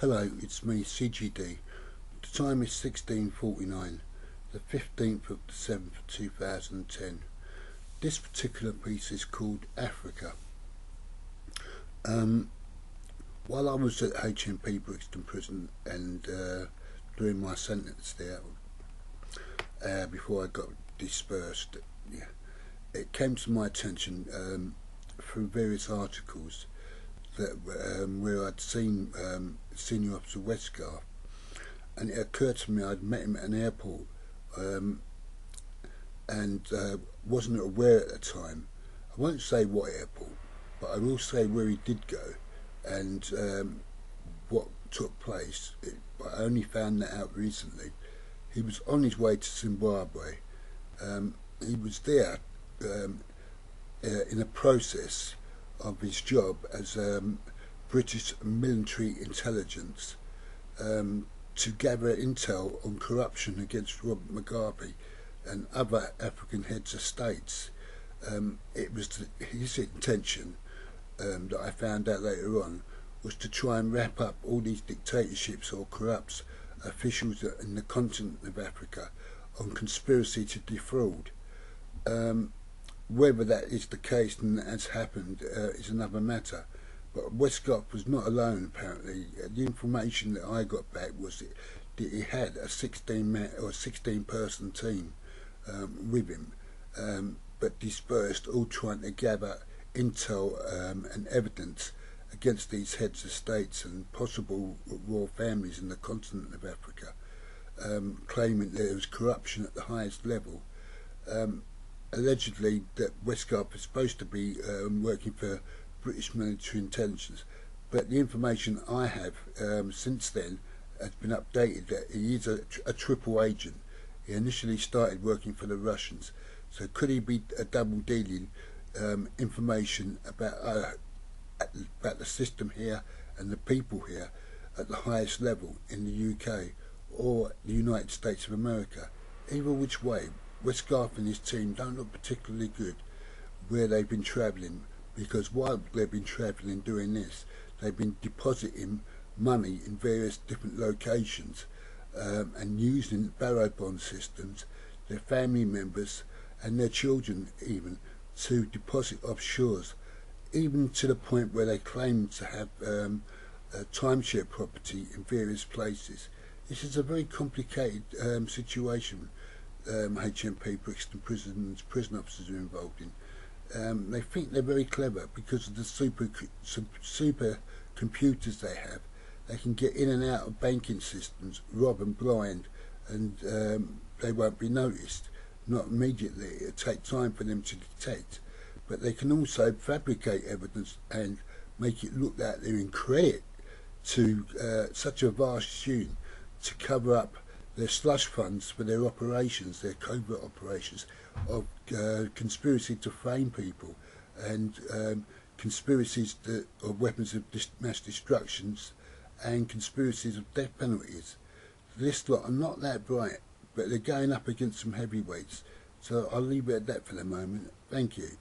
Hello, it's me, CGD. The time is 16:49, the 15th of the 7th, 2010. This particular piece is called Africa. Um, while I was at HMP Brixton Prison and doing my sentence there, before I got dispersed, yeah, it came to my attention through various articles that where I'd seen Senior Officer Westgarth, and it occurred to me I'd met him at an airport and wasn't aware at the time. I won't say what airport, but I will say where he did go and what took place. But I only found that out recently. He was on his way to Zimbabwe. He was there in a process of his job as British military intelligence to gather intel on corruption against Robert Mugabe and other African heads of states. It was his intention, that I found out later on, was to try and wrap up all these dictatorships or corrupt officials in the continent of Africa on conspiracy to defraud. Whether that is the case and that has happened is another matter. But Westgarth was not alone, apparently. The information that I got back was that he had a 16-man or 16-person team with him, but dispersed, all trying to gather intel and evidence against these heads of states and possible royal families in the continent of Africa, claiming that there was corruption at the highest level. Allegedly, that Westgarth was supposed to be working for British military intelligence, but the information I have since then has been updated that he is a triple agent. He initially started working for the Russians, so could he be a double dealing information about the system here and the people here at the highest level in the UK or the United States of America? Either which way, Westgarth and his team don't look particularly good where they've been travelling, because while they've been travelling doing this, they've been depositing money in various different locations and using barrow bond systems, their family members and their children even, to deposit offshores, even to the point where they claim to have timeshare property in various places. This is a very complicated situation HMP Brixton Prison's prison officers are involved in. They think they're very clever because of the super computers they have. They can get in and out of banking systems, rob and blind, and they won't be noticed. Not immediately. It'll take time for them to detect. But they can also fabricate evidence and make it look like they're in credit to such a vast tune to cover up their slush funds for their operations, their covert operations of conspiracy to frame people and conspiracies of weapons of mass destructions and conspiracies of death penalties. This lot are not that bright, but they're going up against some heavyweights. So I'll leave it at that for the moment. Thank you.